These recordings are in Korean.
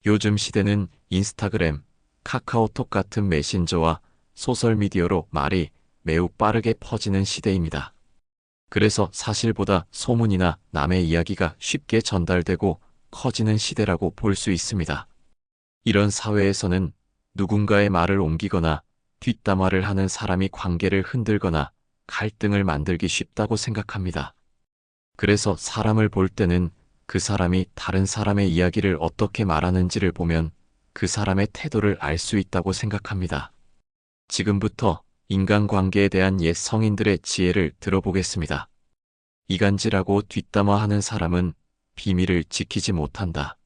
요즘 시대는 인스타그램, 카카오톡 같은 메신저와 소셜미디어로 말이 매우 빠르게 퍼지는 시대입니다. 그래서 사실보다 소문이나 남의 이야기가 쉽게 전달되고 커지는 시대라고 볼 수 있습니다. 이런 사회에서는 누군가의 말을 옮기거나 뒷담화를 하는 사람이 관계를 흔들거나 갈등을 만들기 쉽다고 생각합니다. 그래서 사람을 볼 때는 그 사람이 다른 사람의 이야기를 어떻게 말하는지를 보면 그 사람의 태도를 알 수 있다고 생각합니다. 지금부터 인간관계에 대한 옛 성인들의 지혜를 들어보겠습니다. 이간질하고 뒷담화하는 사람은 비밀을 지키지 못한다.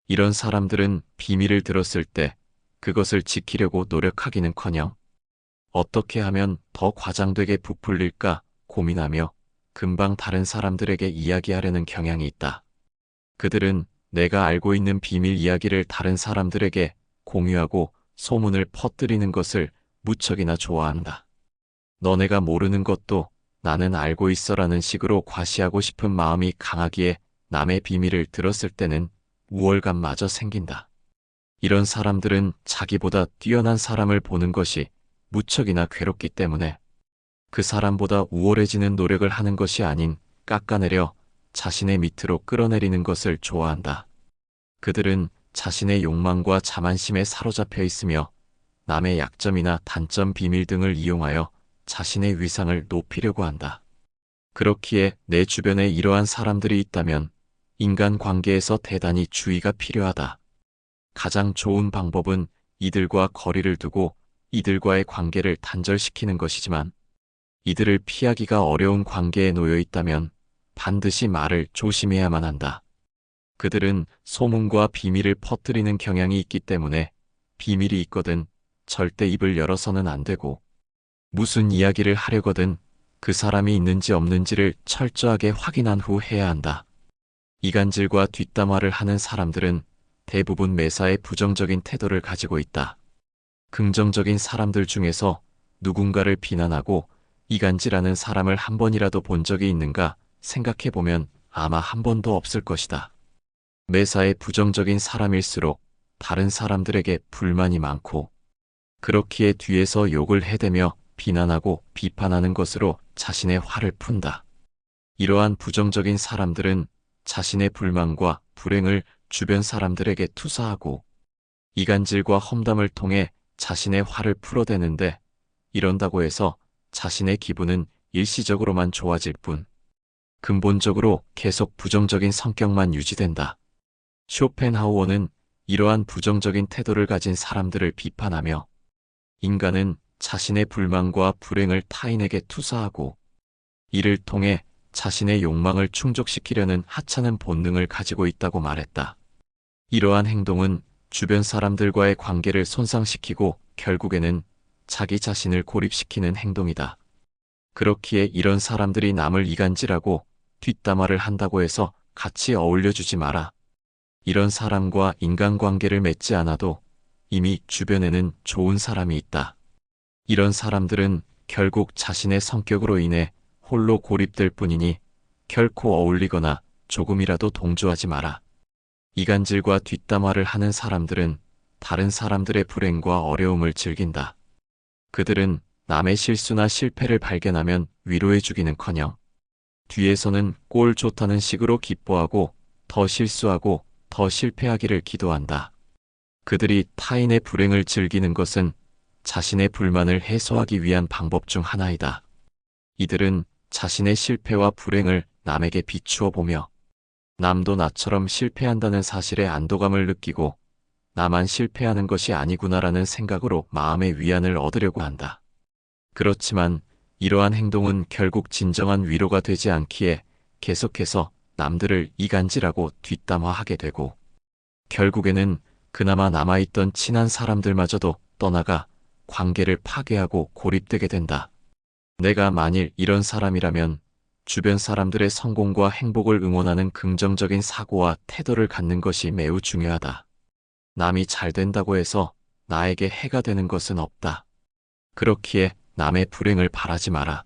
이런 사람들은 비밀을 들었을 때 그것을 지키려고 노력하기는커녕 어떻게 하면 더 과장되게 부풀릴까 고민하며 금방 다른 사람들에게 이야기하려는 경향이 있다. 그들은 내가 알고 있는 비밀 이야기를 다른 사람들에게 공유하고 소문을 퍼뜨리는 것을 무척이나 좋아한다. 너네가 모르는 것도 나는 알고 있어라는 식으로 과시하고 싶은 마음이 강하기에 남의 비밀을 들었을 때는 우월감마저 생긴다. 이런 사람들은 자기보다 뛰어난 사람을 보는 것이 무척이나 괴롭기 때문에 그 사람보다 우월해지는 노력을 하는 것이 아닌 깎아내려 자신의 밑으로 끌어내리는 것을 좋아한다. 그들은 자신의 욕망과 자만심에 사로잡혀 있으며 남의 약점이나 단점, 비밀 등을 이용하여 자신의 위상을 높이려고 한다. 그렇기에 내 주변에 이러한 사람들이 있다면 인간관계에서 대단히 주의가 필요하다. 가장 좋은 방법은 이들과 거리를 두고 이들과의 관계를 단절시키는 것이지만 이들을 피하기가 어려운 관계에 놓여 있다면 반드시 말을 조심해야만 한다. 그들은 소문과 비밀을 퍼뜨리는 경향이 있기 때문에 비밀이 있거든 절대 입을 열어서는 안 되고 무슨 이야기를 하려거든 그 사람이 있는지 없는지를 철저하게 확인한 후 해야 한다. 이간질과 뒷담화를 하는 사람들은 대부분 매사에 부정적인 태도를 가지고 있다. 긍정적인 사람들 중에서 누군가를 비난하고 이간질하는 사람을 한 번이라도 본 적이 있는가 생각해보면 아마 한 번도 없을 것이다. 매사에 부정적인 사람일수록 다른 사람들에게 불만이 많고 그렇기에 뒤에서 욕을 해대며 비난하고 비판하는 것으로 자신의 화를 푼다. 이러한 부정적인 사람들은 자신의 불만과 불행을 주변 사람들에게 투사하고 이간질과 험담을 통해 자신의 화를 풀어대는데 이런다고 해서 자신의 기분은 일시적으로만 좋아질 뿐 근본적으로 계속 부정적인 성격만 유지된다. 쇼펜하우어는 이러한 부정적인 태도를 가진 사람들을 비판하며 인간은 자신의 불만과 불행을 타인에게 투사하고 이를 통해 자신의 욕망을 충족시키려는 하찮은 본능을 가지고 있다고 말했다. 이러한 행동은 주변 사람들과의 관계를 손상시키고 결국에는 자기 자신을 고립시키는 행동이다. 그렇기에 이런 사람들이 남을 이간질하고 뒷담화를 한다고 해서 같이 어울려주지 마라. 이런 사람과 인간관계를 맺지 않아도 이미 주변에는 좋은 사람이 있다. 이런 사람들은 결국 자신의 성격으로 인해 홀로 고립될 뿐이니 결코 어울리거나 조금이라도 동조하지 마라. 이간질과 뒷담화를 하는 사람들은 다른 사람들의 불행과 어려움을 즐긴다. 그들은 남의 실수나 실패를 발견하면 위로해주기는커녕 뒤에서는 꼴 좋다는 식으로 기뻐하고 더 실수하고 더 실패하기를 기도한다. 그들이 타인의 불행을 즐기는 것은 자신의 불만을 해소하기 위한 방법 중 하나이다. 이들은 자신의 실패와 불행을 남에게 비추어 보며 남도 나처럼 실패한다는 사실에 안도감을 느끼고 나만 실패하는 것이 아니구나라는 생각으로 마음의 위안을 얻으려고 한다. 그렇지만 이러한 행동은 결국 진정한 위로가 되지 않기에 계속해서 남들을 이간질하고 뒷담화하게 되고 결국에는 그나마 남아있던 친한 사람들마저도 떠나가 관계를 파괴하고 고립되게 된다. 내가 만일 이런 사람이라면 주변 사람들의 성공과 행복을 응원하는 긍정적인 사고와 태도를 갖는 것이 매우 중요하다. 남이 잘 된다고 해서 나에게 해가 되는 것은 없다. 그렇기에 남의 불행을 바라지 마라.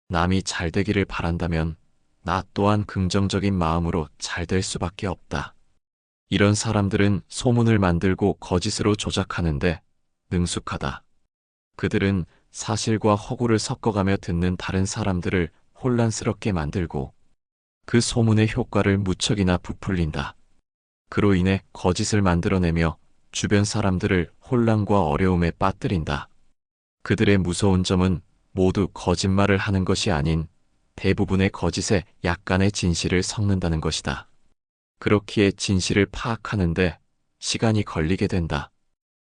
남이 잘 되기를 바란다면 나 또한 긍정적인 마음으로 잘 될 수밖에 없다. 이런 사람들은 소문을 만들고 거짓으로 조작하는데 능숙하다. 그들은 사실과 허구를 섞어가며 듣는 다른 사람들을 혼란스럽게 만들고 그 소문의 효과를 무척이나 부풀린다. 그로 인해 거짓을 만들어내며 주변 사람들을 혼란과 어려움에 빠뜨린다. 그들의 무서운 점은 모두 거짓말을 하는 것이 아닌 대부분의 거짓에 약간의 진실을 섞는다는 것이다. 그렇기에 진실을 파악하는데 시간이 걸리게 된다.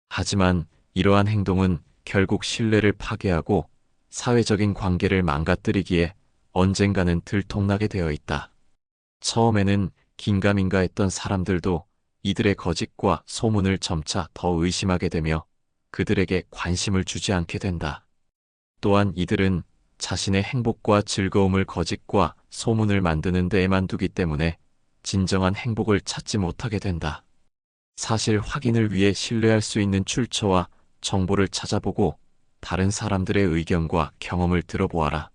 하지만 이러한 행동은 결국 신뢰를 파괴하고 사회적인 관계를 망가뜨리기에 언젠가는 들통나게 되어 있다. 처음에는 긴가민가 했던 사람들도 이들의 거짓과 소문을 점차 더 의심하게 되며 그들에게 관심을 주지 않게 된다. 또한 이들은 자신의 행복과 즐거움을 거짓과 소문을 만드는 데에만 두기 때문에 진정한 행복을 찾지 못하게 된다. 사실 확인을 위해 신뢰할 수 있는 출처와 정보를 찾아보고 다른 사람들의 의견과 경험을 들어보아라.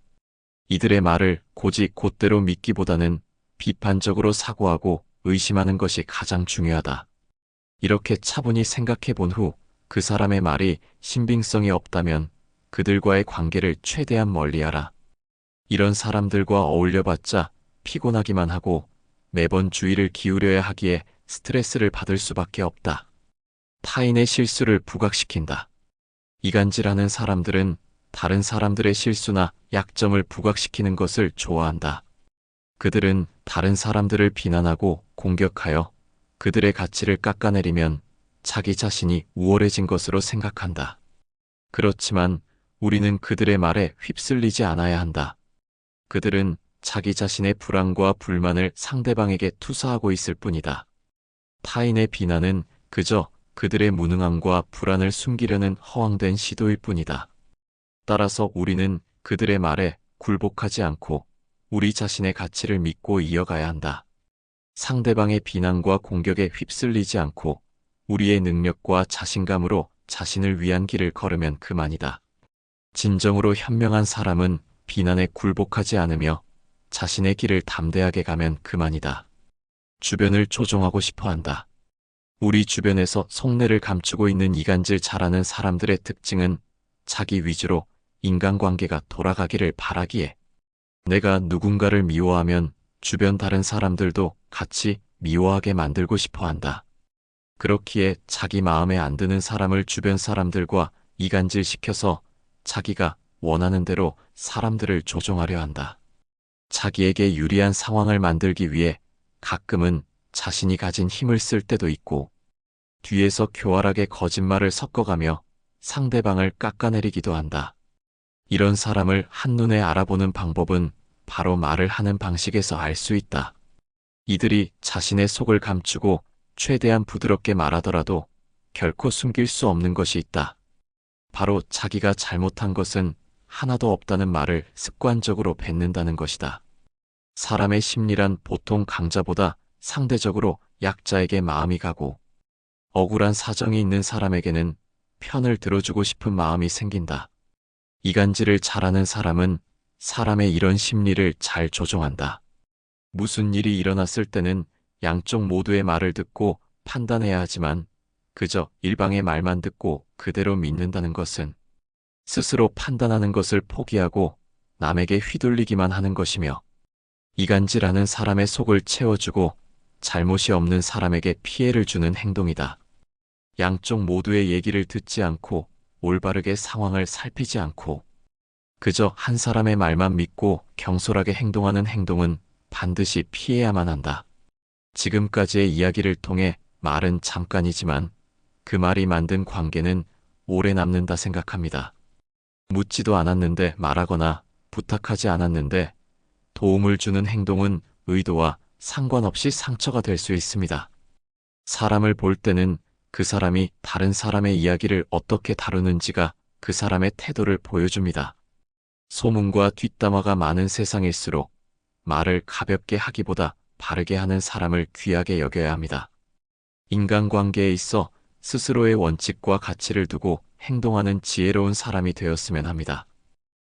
이들의 말을 고지 곧대로 믿기보다는 비판적으로 사고하고 의심하는 것이 가장 중요하다. 이렇게 차분히 생각해 본 후 그 사람의 말이 신빙성이 없다면 그들과의 관계를 최대한 멀리하라. 이런 사람들과 어울려봤자 피곤하기만 하고 매번 주의를 기울여야 하기에 스트레스를 받을 수밖에 없다. 타인의 실수를 부각시킨다. 이간질하는 사람들은 다른 사람들의 실수나 약점을 부각시키는 것을 좋아한다. 그들은 다른 사람들을 비난하고 공격하여 그들의 가치를 깎아내리면 자기 자신이 우월해진 것으로 생각한다. 그렇지만 우리는 그들의 말에 휩쓸리지 않아야 한다. 그들은 자기 자신의 불안과 불만을 상대방에게 투사하고 있을 뿐이다. 타인의 비난은 그저 그들의 무능함과 불안을 숨기려는 허황된 시도일 뿐이다. 따라서 우리는 그들의 말에 굴복하지 않고 우리 자신의 가치를 믿고 이어가야 한다. 상대방의 비난과 공격에 휩쓸리지 않고 우리의 능력과 자신감으로 자신을 위한 길을 걸으면 그만이다. 진정으로 현명한 사람은 비난에 굴복하지 않으며 자신의 길을 담대하게 가면 그만이다. 주변을 조종하고 싶어 한다. 우리 주변에서 속내를 감추고 있는 이간질 잘하는 사람들의 특징은 자기 위주로 인간관계가 돌아가기를 바라기에 내가 누군가를 미워하면 주변 다른 사람들도 같이 미워하게 만들고 싶어 한다. 그렇기에 자기 마음에 안 드는 사람을 주변 사람들과 이간질시켜서 자기가 원하는 대로 사람들을 조종하려 한다. 자기에게 유리한 상황을 만들기 위해 가끔은 자신이 가진 힘을 쓸 때도 있고 뒤에서 교활하게 거짓말을 섞어가며 상대방을 깎아내리기도 한다. 이런 사람을 한눈에 알아보는 방법은 바로 말을 하는 방식에서 알 수 있다. 이들이 자신의 속을 감추고 최대한 부드럽게 말하더라도 결코 숨길 수 없는 것이 있다. 바로 자기가 잘못한 것은 하나도 없다는 말을 습관적으로 뱉는다는 것이다. 사람의 심리란 보통 강자보다 상대적으로 약자에게 마음이 가고 억울한 사정이 있는 사람에게는 편을 들어주고 싶은 마음이 생긴다. 이간질을 잘하는 사람은 사람의 이런 심리를 잘 조종한다. 무슨 일이 일어났을 때는 양쪽 모두의 말을 듣고 판단해야 하지만 그저 일방의 말만 듣고 그대로 믿는다는 것은 스스로 판단하는 것을 포기하고 남에게 휘둘리기만 하는 것이며 이간질하는 사람의 속을 채워주고 잘못이 없는 사람에게 피해를 주는 행동이다. 양쪽 모두의 얘기를 듣지 않고 올바르게 상황을 살피지 않고 그저 한 사람의 말만 믿고 경솔하게 행동하는 행동은 반드시 피해야만 한다. 지금까지의 이야기를 통해 말은 잠깐이지만 그 말이 만든 관계는 오래 남는다 생각합니다. 묻지도 않았는데 말하거나 부탁하지 않았는데 도움을 주는 행동은 의도와 상관없이 상처가 될 수 있습니다. 사람을 볼 때는 그 사람이 다른 사람의 이야기를 어떻게 다루는지가 그 사람의 태도를 보여줍니다. 소문과 뒷담화가 많은 세상일수록 말을 가볍게 하기보다 바르게 하는 사람을 귀하게 여겨야 합니다. 인간관계에 있어 스스로의 원칙과 가치를 두고 행동하는 지혜로운 사람이 되었으면 합니다.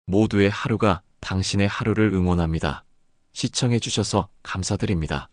모두의 하루가 당신의 하루를 응원합니다. 시청해 주셔서 감사드립니다.